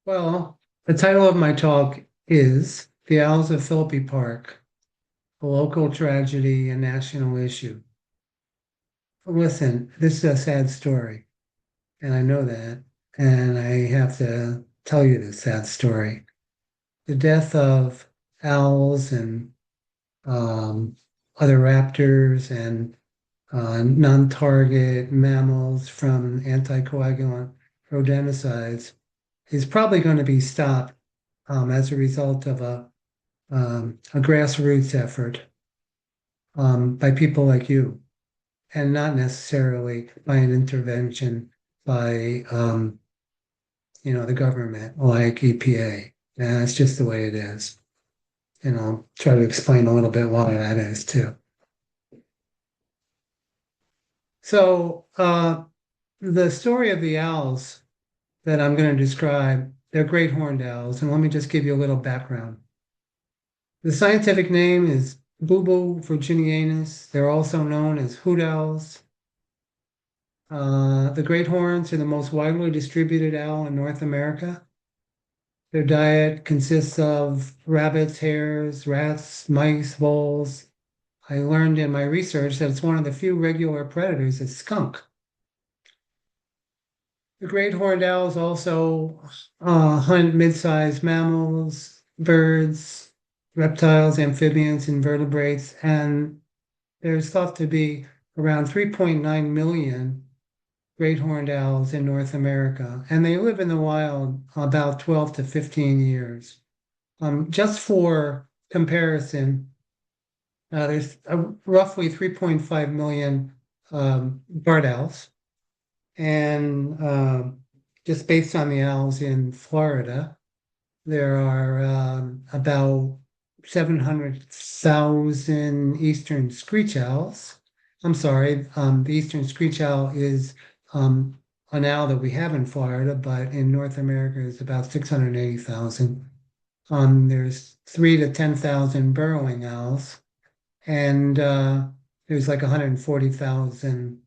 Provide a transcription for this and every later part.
Well, the title of my talk is The Owls of Philippi Park, a local tragedy and national issue. Listen, this is a sad story, and I know that, and I have to tell you this sad story. The death of owls and um, other raptors and non-target mammals from anticoagulant rodenticides is probably going to be stopped as a result of a grassroots effort by people like you, and not necessarily by an intervention by the government like EPA. And that's just the way it is. And I'll try to explain a little bit why that is too. So the story of the owls that I'm going to describe, they're great horned owls, and let me just give you a little background. The scientific name is Bubo virginianus. They're also known as hoot owls. The great horns are the most widely distributed owl in North America. Their diet consists of rabbits, hares, rats, mice, voles. I learned in my research that it's one of the few regular predators is skunk. The great horned owls also hunt mid-sized mammals, birds, reptiles, amphibians, invertebrates, and there's thought to be around 3.9 million great horned owls in North America, and they live in the wild about 12 to 15 years. Just for comparison, there's roughly 3.5 million barred owls, and just based on the owls in Florida, there are about 700,000 eastern screech owls. I'm sorry, the eastern screech owl is an owl that we have in Florida, but in North America is about 680,000. There's 3 to 10,000 burrowing owls, and there's like 140,000.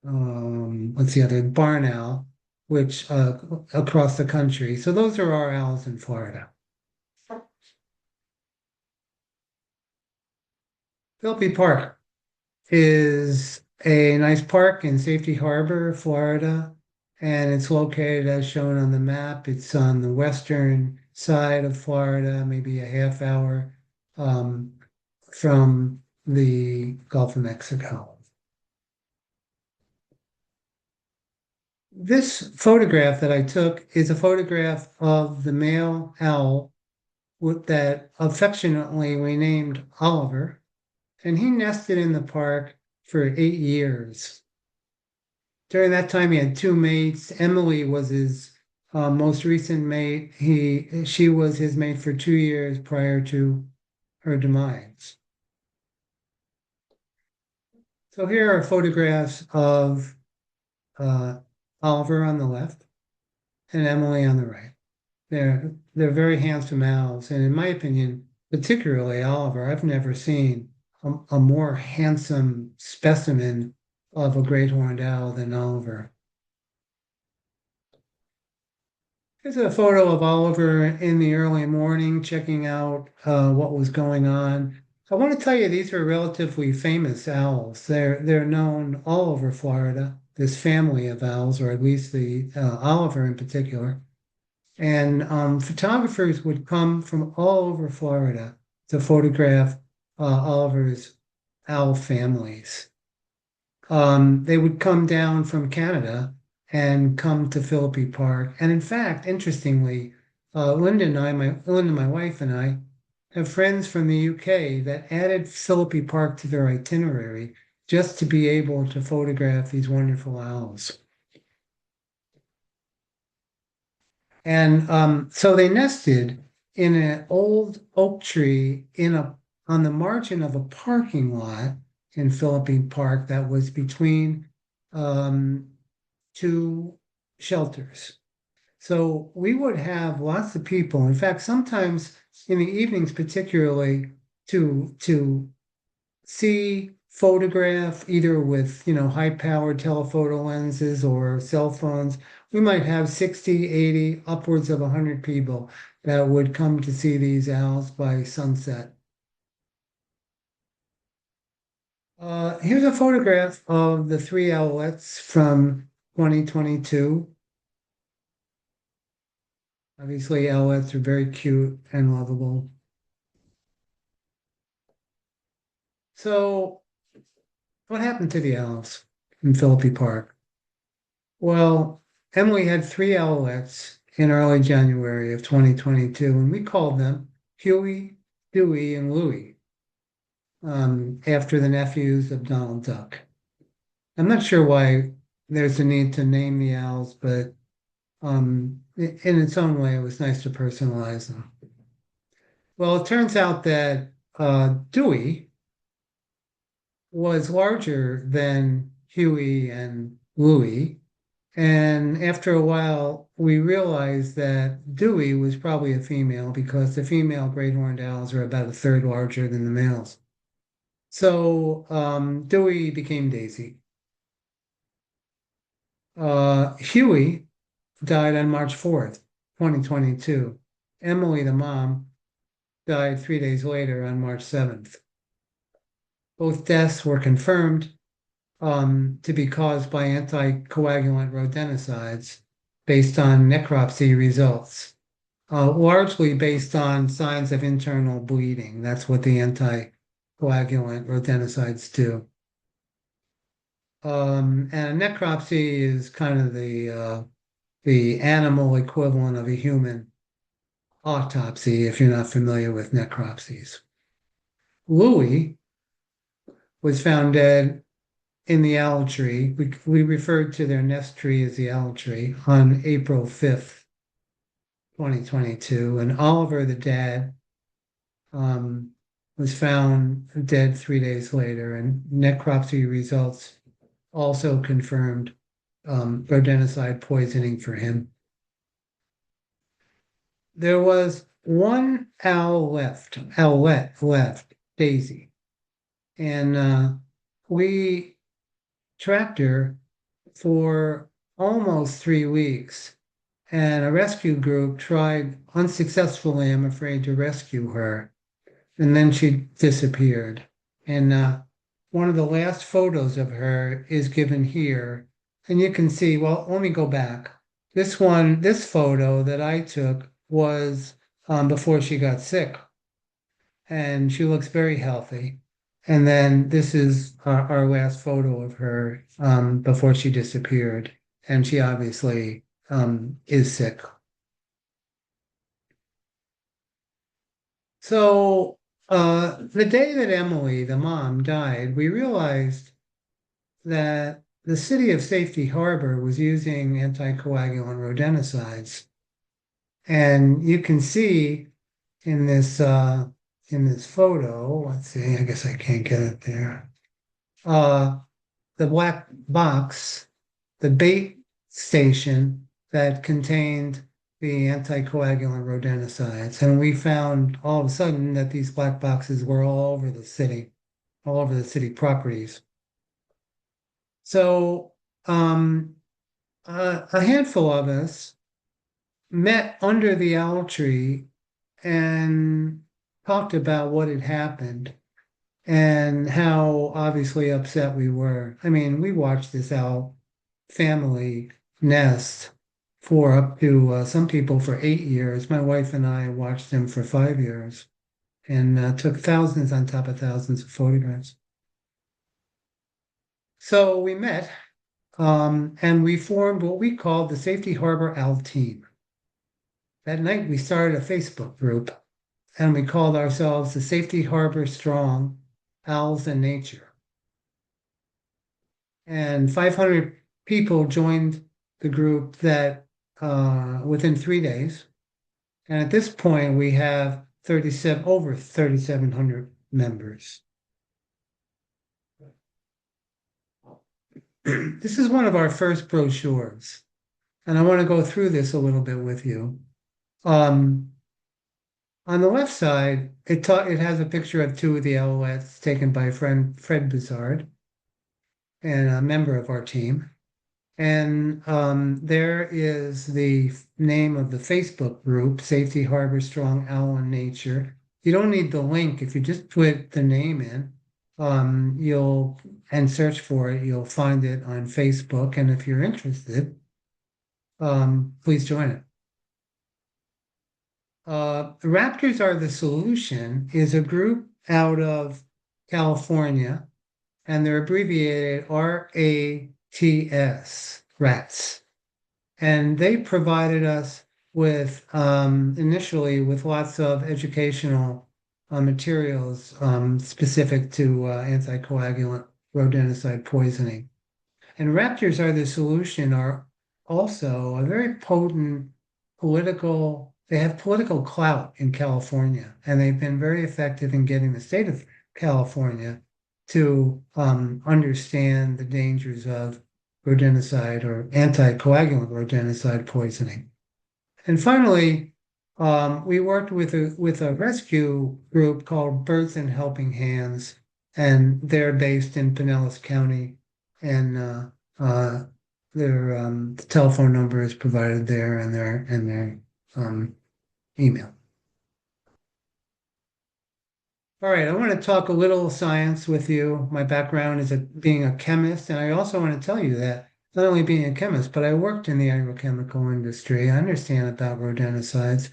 What's the other barn owl, which across the country. So those are our owls in Florida. Philippi Park is a nice park in Safety Harbor, Florida, and it's located as shown on the map. It's on the western side of Florida, maybe a half hour um, from the Gulf of Mexico. This photograph that I took is a photograph of the male owl that affectionately we named Oliver, and he nested in the park for 8 years. During that time, he had two mates. Emily was his most recent mate. She was his mate for 2 years prior to her demise. So here are photographs of uh, Oliver on the left and Emily on the right. They're very handsome owls, and in my opinion, particularly Oliver, I've never seen a more handsome specimen of a great horned owl than Oliver. Here's a photo of Oliver in the early morning, checking out what was going on. I want to tell you these are relatively famous owls. They're known all over Florida. This family of owls, or at least the Oliver in particular. And photographers would come from all over Florida to photograph Oliver's owl families. They would come down from Canada and come to Philippi Park. And in fact, interestingly, Linda, my wife, and I have friends from the UK that added Philippi Park to their itinerary just to be able to photograph these wonderful owls. And so they nested in an old oak tree on the margin of a parking lot in Philippine Park that was between two shelters. So we would have lots of people. In fact, sometimes in the evenings, particularly to see photograph either with, high-powered telephoto lenses or cell phones, we might have 60, 80, upwards of 100 people that would come to see these owls by sunset. Here's a photograph of the three owlets from 2022. Obviously, owlets are very cute and lovable. So, what happened to the owls in Philippi Park? Well, Emily had three owlets in early January of 2022, and we called them Huey, Dewey, and Louie, after the nephews of Donald Duck. I'm not sure why there's a need to name the owls, but in its own way, it was nice to personalize them. Well, it turns out that Dewey was larger than Huey and Louie. And after a while, we realized that Dewey was probably a female because the female great horned owls are about a third larger than the males. So Dewey became Daisy. Huey died on March 4th, 2022. Emily, the mom, died 3 days later on March 7th. Both deaths were confirmed to be caused by anticoagulant rodenticides based on necropsy results, largely based on signs of internal bleeding. That's what the anticoagulant rodenticides do. And necropsy is kind of the animal equivalent of a human autopsy, if you're not familiar with necropsies. Louis was found dead in the owl tree. We referred to their nest tree as the owl tree on April 5th, 2022. And Oliver, the dad, was found dead 3 days later. And necropsy results also confirmed rodenticide poisoning for him. There was one owlet left, Daisy. And we tracked her for almost 3 weeks. And a rescue group tried unsuccessfully, I'm afraid, to rescue her. And then she disappeared. And one of the last photos of her is given here. And you can see, well, let me go back. This photo that I took was before she got sick. And she looks very healthy. And then this is our last photo of her before she disappeared. And she obviously is sick. So the day that Emily, the mom, died, we realized that the city of Safety Harbor was using anticoagulant rodenticides. And you can see in this photo, let's see, I guess I can't get it there. The black box, the bait station that contained the anticoagulant rodenticides. And we found all of a sudden that these black boxes were all over the city properties. So a handful of us met under the owl tree and talked about what had happened and how obviously upset we were. I mean, we watched this owl family nest for up to some people for 8 years. My wife and I watched them for 5 years and took thousands on top of thousands of photographs. So we met and we formed what we called the Safety Harbor Owl Team. That night we started a Facebook group and we called ourselves the Safety Harbor Strong Owls in Nature. And 500 people joined the group that within 3 days. And at this point, we have over 3,700 members. This is one of our first brochures. And I want to go through this a little bit with you. On the left side, it has a picture of two of the Alouettes taken by friend Fred Bizard and a member of our team. And there is the name of the Facebook group, Safety Harbor Strong Owl in Nature. You don't need the link. If you just put the name in, you'll and search for it, you'll find it on Facebook. And if you're interested, please join it. Raptors Are the Solution is a group out of California, and they're abbreviated RATS, rats. And they provided us with initially with lots of educational materials specific to anticoagulant rodenticide poisoning. And Raptors Are the Solution are also a very potent they have political clout in California, and they've been very effective in getting the state of California to understand the dangers of rodenticide or anticoagulant rodenticide poisoning. And finally, we worked with a rescue group called Birds and Helping Hands, and they're based in Pinellas County, and their telephone number is provided there, and their email. All right, I want to talk a little science with you. My background is being a chemist, and I also want to tell you that not only being a chemist, but I worked in the agrochemical industry. I understand about rodenticides,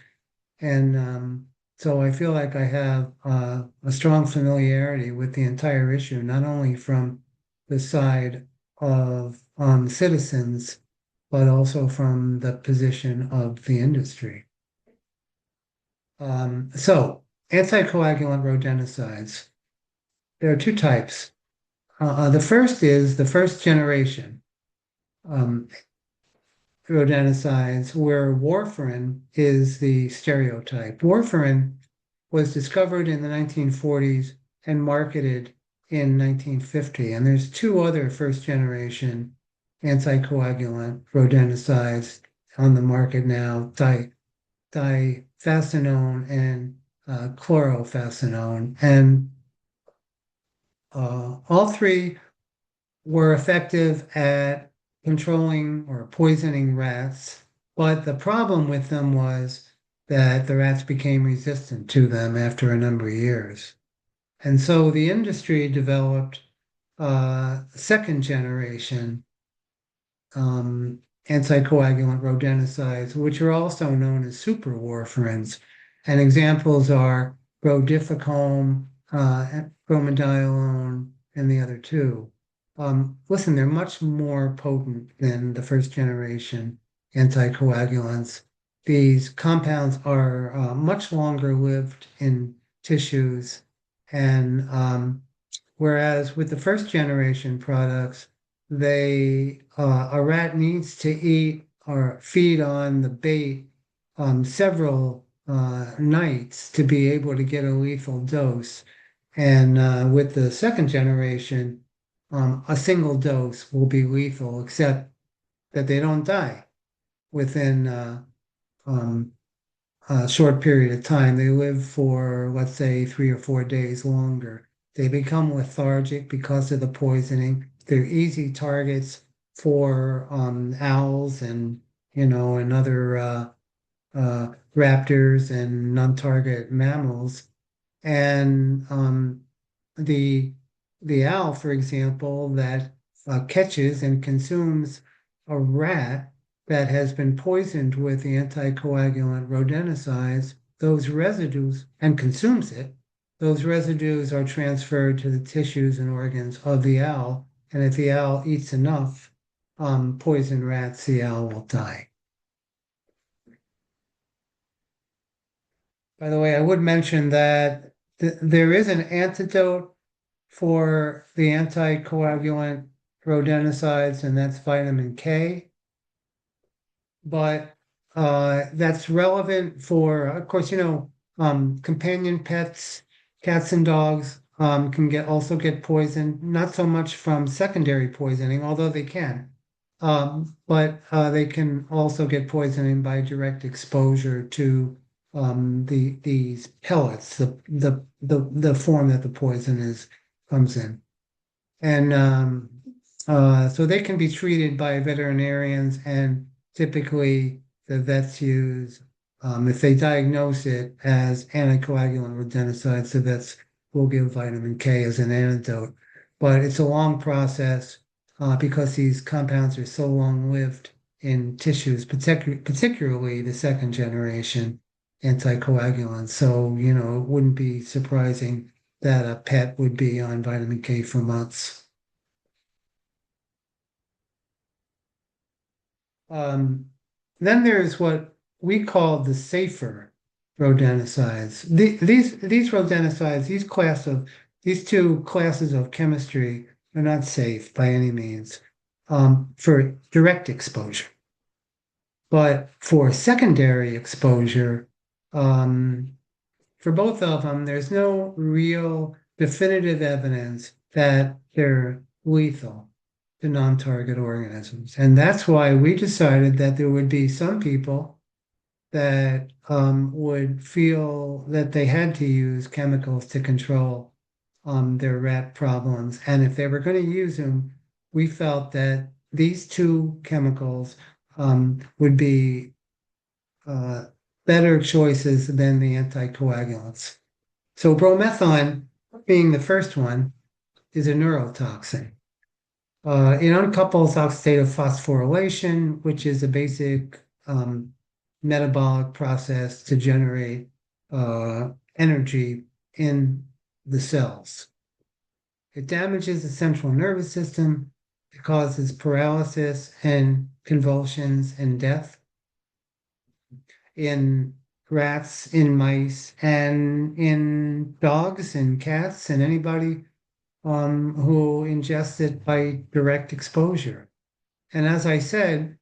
and so I feel like I have a strong familiarity with the entire issue, not only from the side of citizens, but also from the position of the industry. So anticoagulant rodenticides, there are two types. The first is the first generation um, rodenticides, where warfarin is the stereotype. Warfarin was discovered in the 1940s and marketed in 1950. And there's two other first generation anticoagulant rodenticides on the market now, difascinone and chlorophacinone. And all three were effective at controlling or poisoning rats, but the problem with them was that the rats became resistant to them after a number of years. And so the industry developed second generation anticoagulant rodenticides, which are also known as superwarfarins. And examples are rodificom, bromadiolone, and the other two. Listen, they're much more potent than the first generation anticoagulants. These compounds are much longer lived in tissues, and whereas with the first generation products, a rat needs to eat or feed on the bait several nights to be able to get a lethal dose. And with the second generation, a single dose will be lethal, except that they don't die within a short period of time. They live for, let's say, 3 or 4 days longer. They become lethargic because of the poisoning. They're easy targets for owls and other raptors and non-target mammals. And the owl, for example, that catches and consumes a rat that has been poisoned with the anticoagulant rodenticides, those residues, and consumes it, those residues are transferred to the tissues and organs of the owl. And if the owl eats enough poisoned rats, the owl will die. By the way, I would mention that there is an antidote for the anticoagulant rodenticides, and that's vitamin K. But that's relevant for, of course, companion pets, cats and dogs can also get poisoned, not so much from secondary poisoning, although they can. But they can also get poisoning by direct exposure to these pellets, the form that the poison is comes in. And so they can be treated by veterinarians, and typically the vets use, if they diagnose it as anticoagulant rodenticides, the vets will give vitamin K as an antidote. But it's a long process because these compounds are so long-lived in tissues, particularly the second generation anticoagulants. So, it wouldn't be surprising that a pet would be on vitamin K for months. Um, then there's what we call the safer rodenticides. These rodenticides, these two classes of chemistry are not safe by any means for direct exposure. But for secondary exposure, um, for both of them, there's no real definitive evidence that they're lethal to non-target organisms. And that's why we decided that there would be some people that would feel that they had to use chemicals to control their rat problems. And if they were going to use them, we felt that these two chemicals would be uh, better choices than the anticoagulants. So bromethalin, being the first one, is a neurotoxin. It uncouples oxidative phosphorylation, which is a basic metabolic process to generate energy in the cells. It damages the central nervous system. It causes paralysis and convulsions and death in rats, in mice, and in dogs and cats, and anybody who ingests it by direct exposure. And as I said,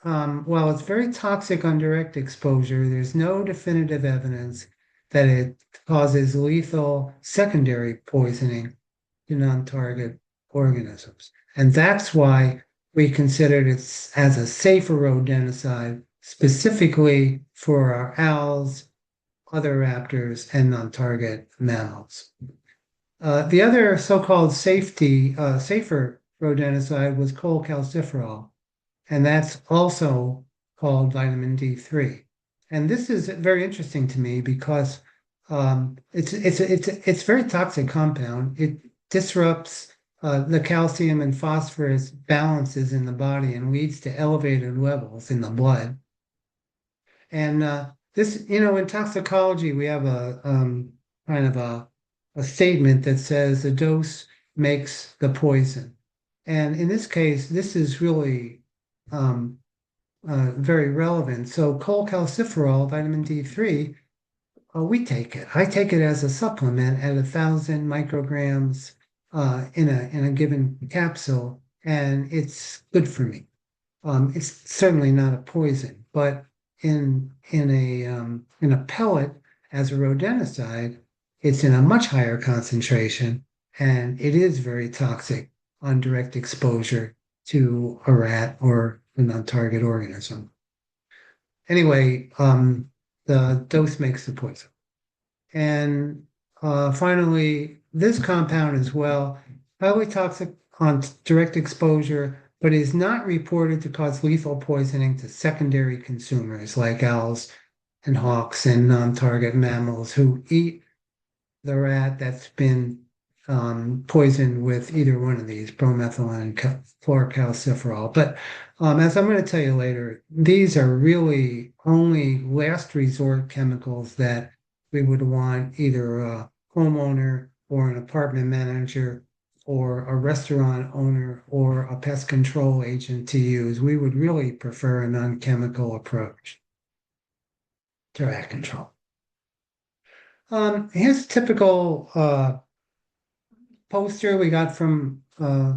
while it's very toxic on direct exposure, there's no definitive evidence that it causes lethal secondary poisoning to non-target organisms. And that's why we considered it as a safer rodenticide, specifically for our owls, other raptors, and non-target mammals. The other so-called safer rodenticide was cholecalciferol, and that's also called vitamin D3. And this is very interesting to me because it's very toxic compound. It disrupts the calcium and phosphorus balances in the body and leads to elevated levels in the blood. And this, in toxicology, we have a kind of a statement that says the dose makes the poison. And in this case, this is really very relevant. So cholecalciferol, vitamin D3, we take it. I take it as a supplement at 1,000 micrograms in a given capsule, and it's good for me. It's certainly not a poison, but in a pellet as a rodenticide, it's in a much higher concentration, and it is very toxic on direct exposure to a rat or a non-target organism. Anyway, the dose makes the poison. And finally, this compound as well, highly toxic on direct exposure, but is not reported to cause lethal poisoning to secondary consumers like owls and hawks and non-target mammals who eat the rat that's been poisoned with either one of these, bromethalin and cholecalciferol. But as I'm going to tell you later, these are really only last resort chemicals that we would want either a homeowner or an apartment manager or a restaurant owner or a pest control agent to use. We would really prefer a non-chemical approach to rat control. Here's a typical poster we got from the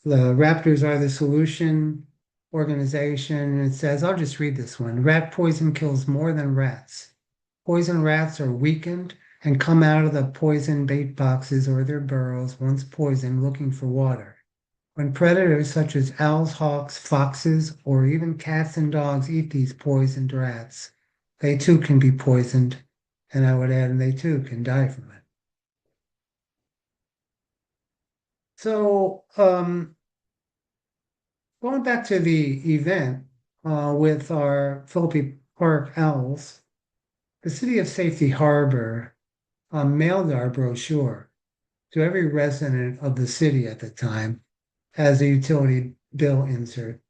Raptors Are the Solution organization. It says, I'll just read this one. Rat poison kills more than rats. Poison rats are weakened and come out of the poison bait boxes or their burrows once poisoned looking for water. When predators such as owls, hawks, foxes, or even cats and dogs eat these poisoned rats, they too can be poisoned, and I would add, they too can die from it. So, going back to the event with our Philippi Park owls, the city of Safety Harbor mailed our brochure to every resident of the city at the time as a utility bill insert.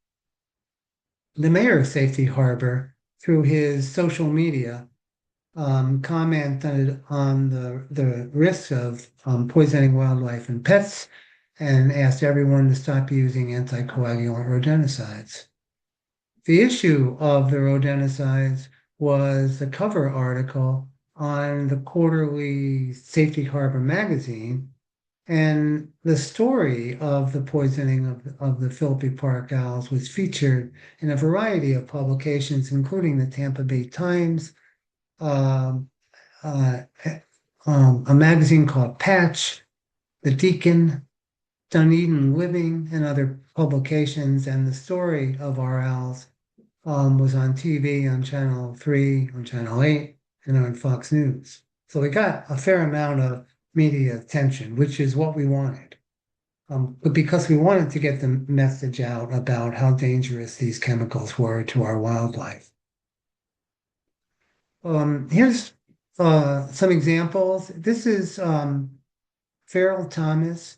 The mayor of Safety Harbor, through his social media, commented on the risks of poisoning wildlife and pets and asked everyone to stop using anticoagulant rodenticides. The issue of the rodenticides was the cover article on the quarterly Safety Harbor magazine, and the story of the poisoning of the Philippi Park owls was featured in a variety of publications, including the Tampa Bay Times, um, uh, a magazine called Patch, The Deacon, Dunedin Living, and other publications. And the story of our owls was on TV, on Channel 3, on Channel 8, and on Fox News. So we got a fair amount of media attention, which is what we wanted. But because we wanted to get the message out about how dangerous these chemicals were to our wildlife. Here's some examples. This is Farrell Thomas.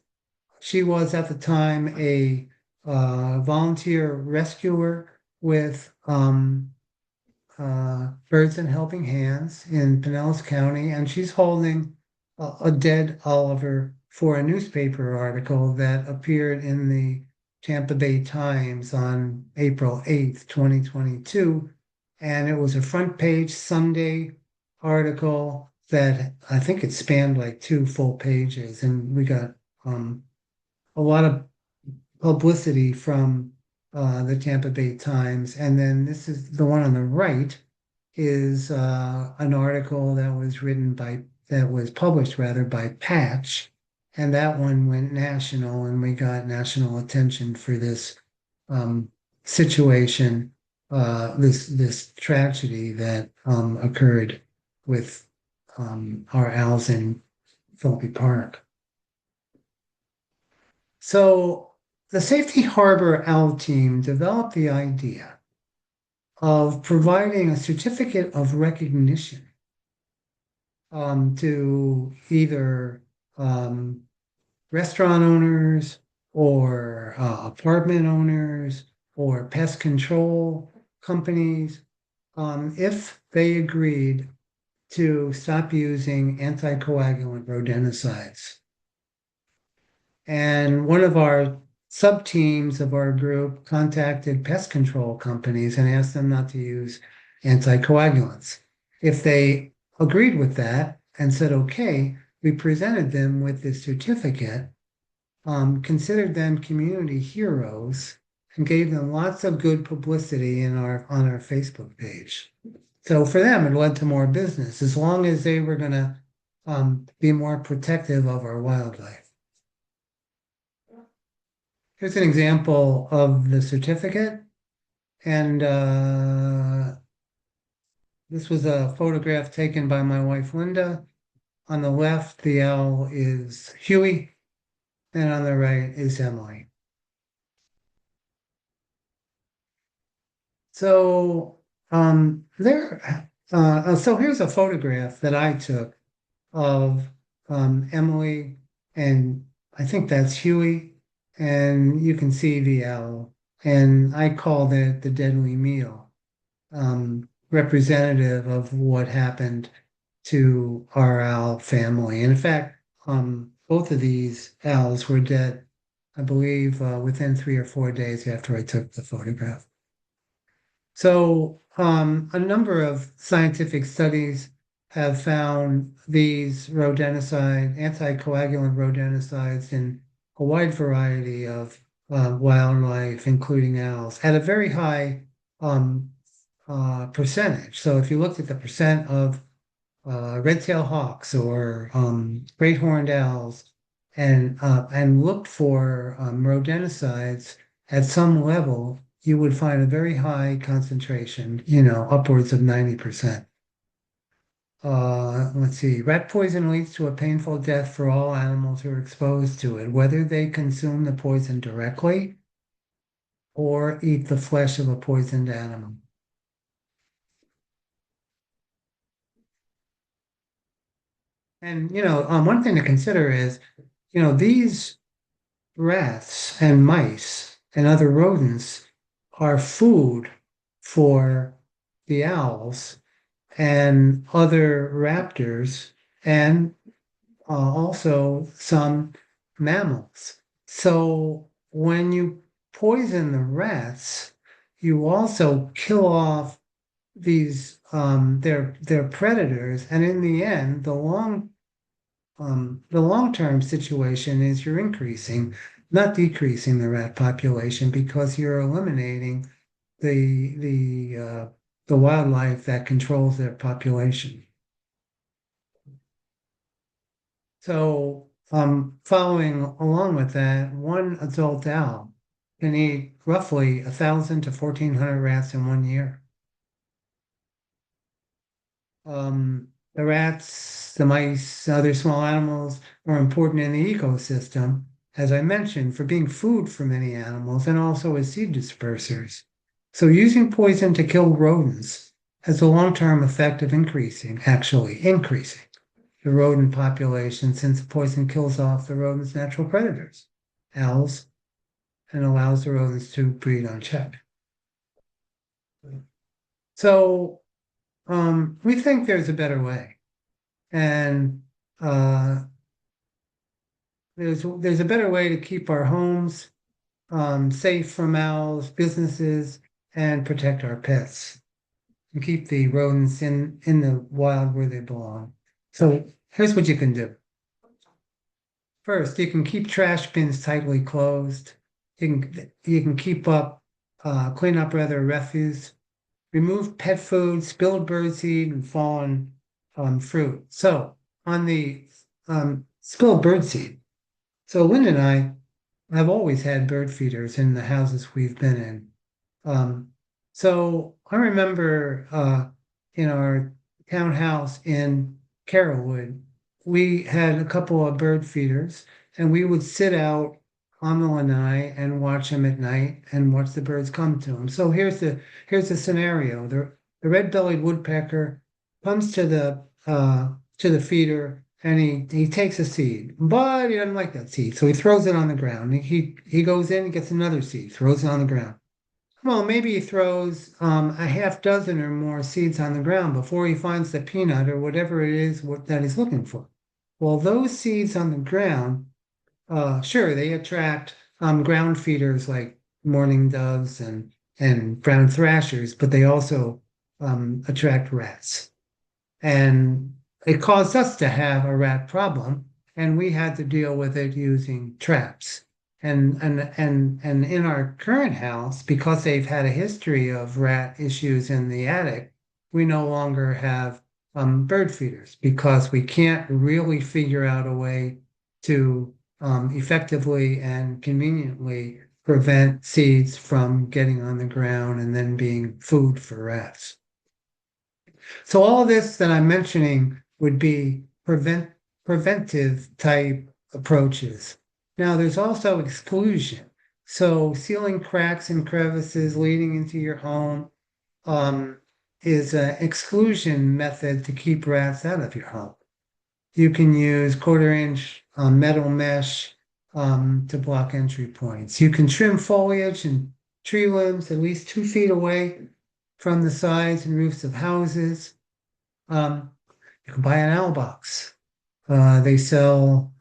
She was at the time a volunteer rescuer with Birds and Helping Hands in Pinellas County, and she's holding a dead Oliver for a newspaper article that appeared in the Tampa Bay Times on April 8th, 2022. And it was a front page Sunday article that I think it spanned like 2 full pages. And we got a lot of publicity from the Tampa Bay Times. And then this is the one on the right is an article that was published rather by Patch. And that one went national, and we got national attention for this situation, this tragedy that occurred with our owls in Philippi Park. So the Safety Harbor Owl team developed the idea of providing a certificate of recognition to either restaurant owners or apartment owners or pest control companies if they agreed to stop using anticoagulant rodenticides. And one of our sub-teams of our group contacted pest control companies and asked them not to use anticoagulants. If they agreed with that and said, okay, we presented them with this certificate, considered them community heroes, and gave them lots of good publicity on our Facebook page. So for them, it led to more business, as long as they were going to be more protective of our wildlife. Here's an example of the certificate. And this was a photograph taken by my wife, Linda. On the left, the owl is Huey, and on the right is Emily. So so here's a photograph that I took of Emily, and I think that's Huey, and you can see the owl. And I called it the deadly meal, representative of what happened to our owl family. And in fact, both of these owls were dead, I believe, within 3 or 4 days after I took the photograph. So a number of scientific studies have found these anticoagulant rodenticides in a wide variety of wildlife, including owls, at a very high percentage. So if you looked at the percent of red-tailed hawks or great horned owls and looked for rodenticides at some level, you would find a very high concentration, upwards of 90%. Let's see. Rat poison leads to a painful death for all animals who are exposed to it, whether they consume the poison directly or eat the flesh of a poisoned animal. And, one thing to consider is, these rats and mice and other rodents are food for the owls and other raptors and also some mammals. So when you poison the rats, you also kill off these their predators, and in the end, the long-term situation is you're increasing, not decreasing the rat population because you're eliminating the wildlife that controls their population. So, following along with that, one adult owl can eat roughly 1,000 to 1,400 rats in 1 year. The rats, the mice, other small animals are important in the ecosystem, as I mentioned, for being food for many animals and also as seed dispersers. So using poison to kill rodents has a long-term effect of actually increasing the rodent population since the poison kills off the rodent's natural predators, owls, and allows the rodents to breed unchecked. So we think there's a better way. And there's a better way to keep our homes safe from owls, businesses, and protect our pets and keep the rodents in the wild where they belong. So here's what you can do. First, you can keep trash bins tightly closed. You can clean up rather refuse, remove pet food, spilled birdseed, and fallen fruit. So on the spilled birdseed, so Lynn and I have always had bird feeders in the houses we've been in. So I remember in our townhouse in Carrollwood, we had a couple of bird feeders, and we would sit out on the lanai and watch them at night and watch the birds come to them. So here's the scenario: the red-bellied woodpecker comes to the feeder and he takes a seed, but he doesn't like that seed, so he throws it on the ground. He goes in and gets another seed, throws it on the ground. Well, maybe he throws a half dozen or more seeds on the ground before he finds the peanut or whatever it is that he's looking for. Well, those seeds on the ground, sure, they attract ground feeders like mourning doves and brown thrashers, but they also attract rats. And it caused us to have a rat problem, and we had to deal with it using traps. And in our current house, because they've had a history of rat issues in the attic, we no longer have bird feeders because we can't really figure out a way to effectively and conveniently prevent seeds from getting on the ground and then being food for rats. So all of this that I'm mentioning would be preventive type approaches. Now there's also exclusion. So sealing cracks and crevices leading into your home is an exclusion method to keep rats out of your home. You can use 1/4 inch metal mesh to block entry points. You can trim foliage and tree limbs at least 2 feet away from the sides and roofs of houses. You can buy an owl box. They sell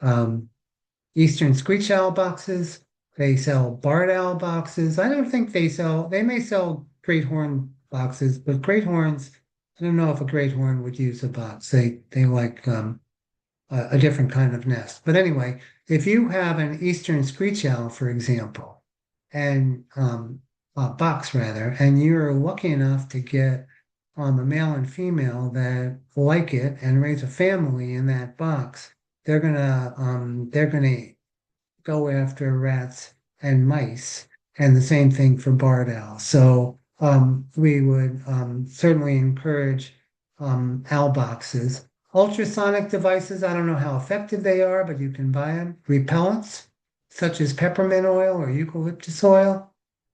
Eastern screech owl boxes. They sell barred owl boxes. I don't think they may sell great horn boxes, but great horns, I don't know if a great horn would use a box. They like a different kind of nest. But anyway, if you have an Eastern screech owl, for example, and a box rather, and you're lucky enough to get a male and female that like it and raise a family in that box, they're gonna go after rats and mice, and the same thing for barred owls. So we would certainly encourage owl boxes. Ultrasonic devices, I don't know how effective they are, but you can buy them. Repellents, such as peppermint oil or eucalyptus oil,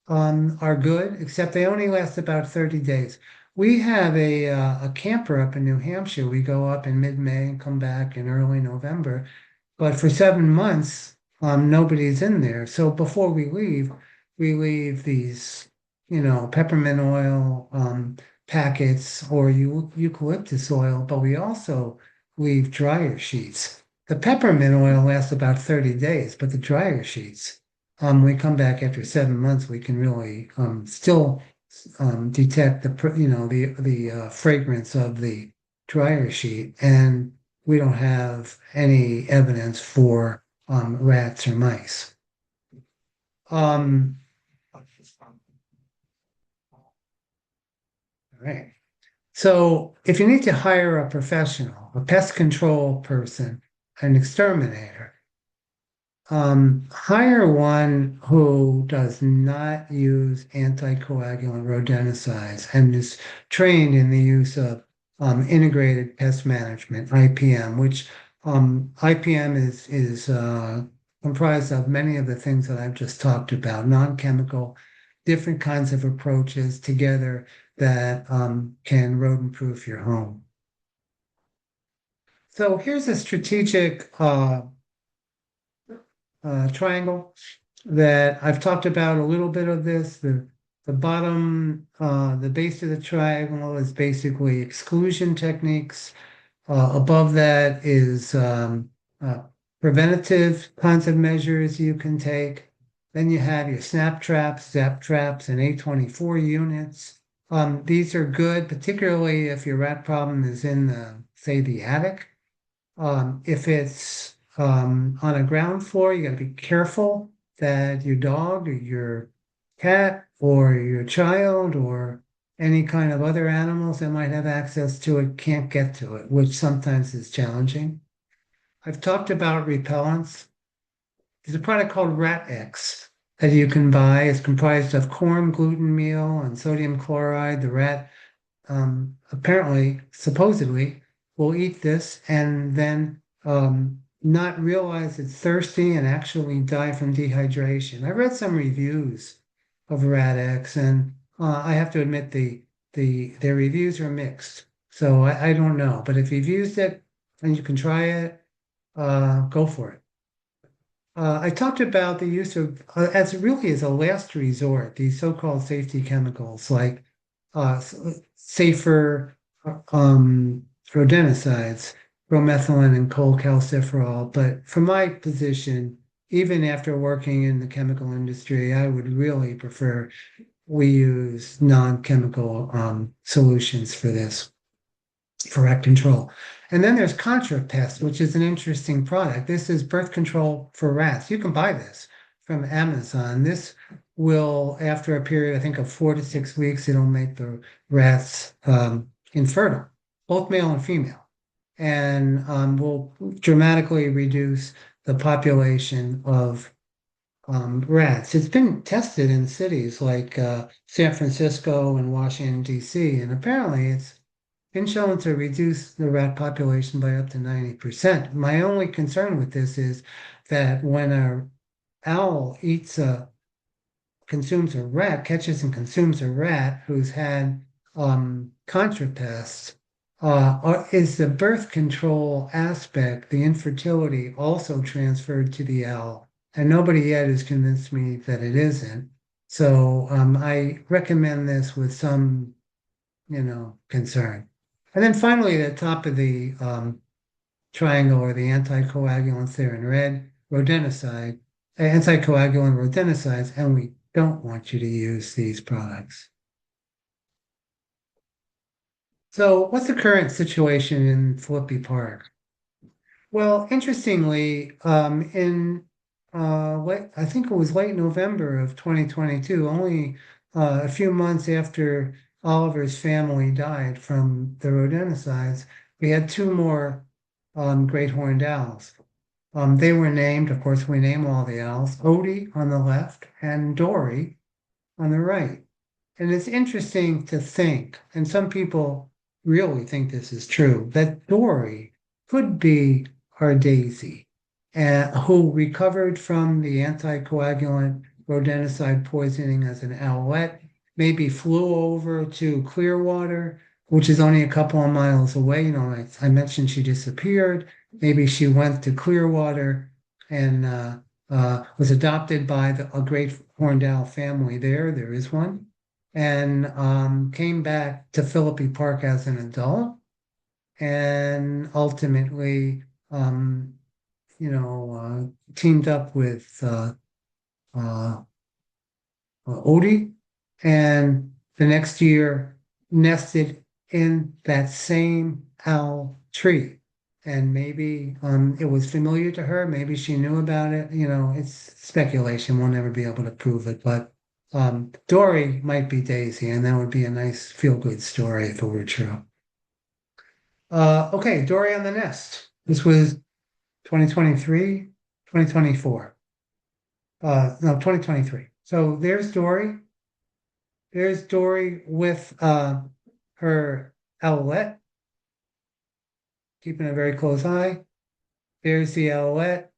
are good, except they only last about 30 days. We have a camper up in New Hampshire. We go up in mid-May and come back in early November. But for 7 months, nobody's in there. So before we leave these, peppermint oil packets or eucalyptus oil, but we also leave dryer sheets. The peppermint oil lasts about 30 days, but the dryer sheets, we come back after 7 months, we can really still detect the fragrance of the dryer sheet, and we don't have any evidence for rats or mice. All right. So if you need to hire a professional, a pest control person, an exterminator, hire one who does not use anticoagulant rodenticides and is trained in the use of integrated pest management, IPM, which IPM is comprised of many of the things that I've just talked about, non-chemical, different kinds of approaches together that can rodent-proof your home. So here's a strategic triangle that I've talked about a little bit of this. The bottom, the base of the triangle is basically exclusion techniques. Above that is preventative kinds of measures you can take. Then you have your snap traps, zap traps, and A24 units. These are good, particularly if your rat problem is in say, the attic. If it's on a ground floor, you got to be careful that your dog or your cat or your child or any kind of other animals that might have access to it can't get to it, which sometimes is challenging. I've talked about repellents. There's a product called Rat X that you can buy. It's comprised of corn, gluten meal, and sodium chloride. The rat apparently, supposedly, will eat this and then not realize it's thirsty and actually die from dehydration. I read some reviews of Rat X, and I have to admit their reviews are mixed. So I don't know, but if you've used it and you can try it, go for it. I talked about the use of, as really as a last resort, these so-called safety chemicals like safer rodenticides, bromethylene and cholecalciferol. But from my position, even after working in the chemical industry, I would really prefer we use non-chemical solutions for this, for rat control. And then there's ContraPest, which is an interesting product. This is birth control for rats. You can buy this from Amazon. This will, after a period, I think, of 4 to 6 weeks, it'll make the rats infertile, both male and female, and will dramatically reduce the population of rats. It's been tested in cities like San Francisco and Washington, D.C., and apparently it's been shown to reduce the rat population by up to 90%. My only concern with this is that when an owl consumes a rat, catches and consumes a rat who's had contrapests, is the birth control aspect, the infertility, also transferred to the owl? And nobody yet has convinced me that it isn't. So I recommend this with some, concern. And then finally, at the top of the triangle are the anticoagulants there in red, anticoagulant rodenticides, and we don't want you to use these products. So what's the current situation in Philippi Park? Well, interestingly, in I think it was late November of 2022, only a few months after Oliver's family died from the rodenticides, we had two more great horned owls. They were named, of course, we name all the owls, Odie on the left and Dory on the right. And it's interesting to think, and some people really think this is true, that Dory could be our Daisy, who recovered from the anticoagulant rodenticide poisoning as an owlet, maybe flew over to Clearwater, which is only a couple of miles away. You know, I mentioned she disappeared. Maybe she went to Clearwater and was adopted by a great horned owl family there. There is one and came back to Philippi Park as an adult, and ultimately, um, teamed up with uh, Odie, and the next year nested in that same owl tree. And maybe it was familiar to her. Maybe she knew about it. You know, it's speculation. We'll never be able to prove it. But Dory might be Daisy, and that would be a nice feel-good story if it were true. Okay, Dory on the Nest. This was 2023, 2024. No, 2023. So there's Dory. There's Dory with her owlet, keeping a very close eye. There's the owlet.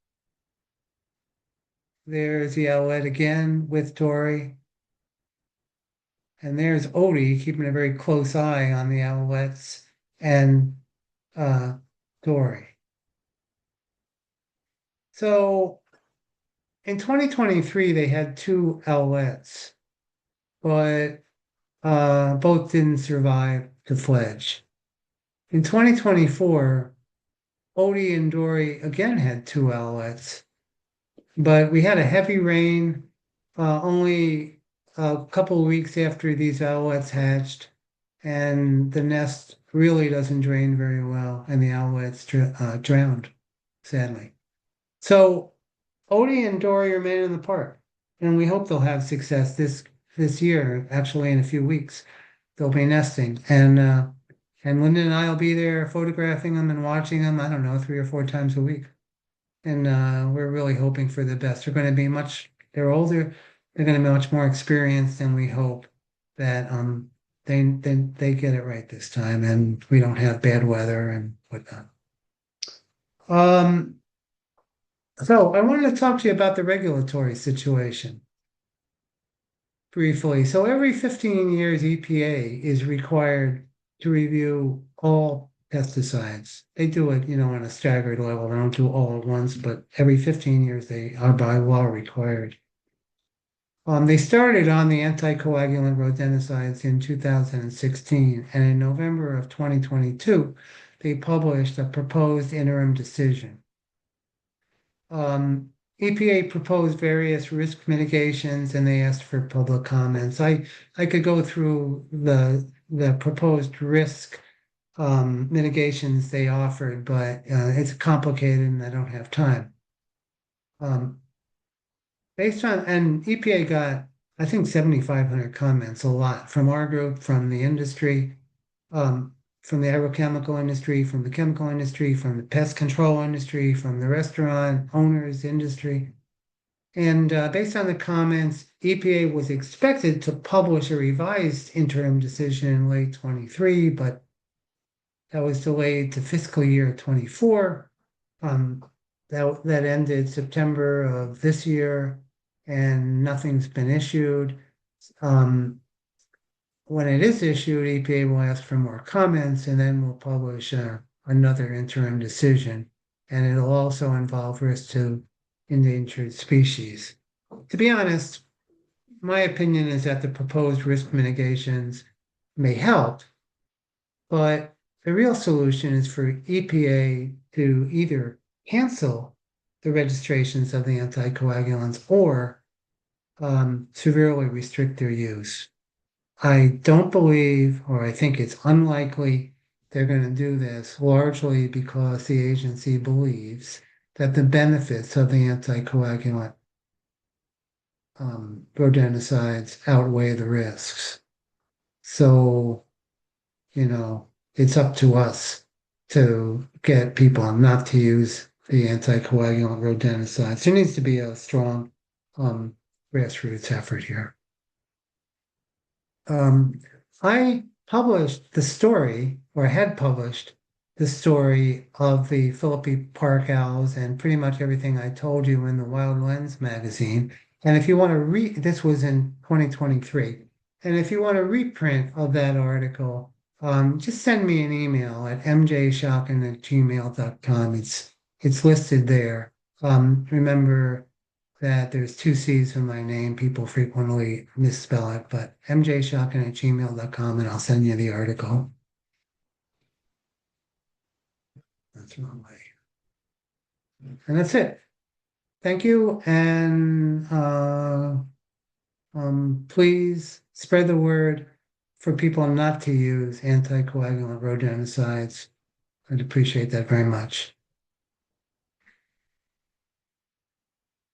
There's the owlet again with Dory. And there's Odie keeping a very close eye on the owlets and Dory. So in 2023, they had two owlets, but both didn't survive to fledge. In 2024, Odie and Dory again had two owlets, but we had a heavy rain only a couple of weeks after these owlets hatched, and the nest really doesn't drain very well, and the owlets drowned, sadly. So Odie and Dory remain in the park, and we hope they'll have success this year. Actually, in a few weeks, they'll be nesting, and Linda and I will be there photographing them and watching them. I don't know, 3 or 4 times a week, and we're really hoping for the best. They're going to be much. They're older. They're going to be much more experienced, and we hope that they get it right this time, and we don't have bad weather and whatnot. Um, so I wanted to talk to you about the regulatory situation briefly. So every 15 years, EPA is required to review all pesticides. They do it, on a staggered level. They don't do all at once, but every 15 years they are by law required. They started on the anticoagulant rodenticides in 2016, and in November of 2022, they published a proposed interim decision. EPA proposed various risk mitigations and they asked for public comments. I could go through the proposed risk mitigations they offered, but it's complicated and I don't have time. Based on, and EPA got, I think, 7,500 comments, a lot from our group, from the industry, from the agrochemical industry, from the chemical industry, from the pest control industry, from the restaurant owners industry. And based on the comments, EPA was expected to publish a revised interim decision in late 23, but that was delayed to fiscal year 24. That ended September of this year, and nothing's been issued. When it is issued, EPA will ask for more comments, and then we'll publish another interim decision. And it'll also involve risk to endangered species. To be honest, my opinion is that the proposed risk mitigations may help, but the real solution is for EPA to either cancel the registrations of the anticoagulants or severely restrict their use. I don't believe, or I think it's unlikely they're going to do this, largely because the agency believes that the benefits of the anticoagulant rodenticides outweigh the risks. So, it's up to us to get people not to use the anticoagulant rodenticides. There needs to be a strong um, grassroots effort here. Um, I published the story, or had published the story of the Philippi park owls and pretty much everything I told you in the Wild Lens magazine. And if you want to read, this was in 2023. And if you want a reprint of that article, just send me an email at mjshocken@gmail.com. It's listed there. Remember that there's two C's in my name. People frequently misspell it, but mjshocken@gmail.com, and I'll send you the article. That's wrong way. And that's it. Thank you. And please spread the word for people not to use anticoagulant rodenticides. I'd appreciate that very much.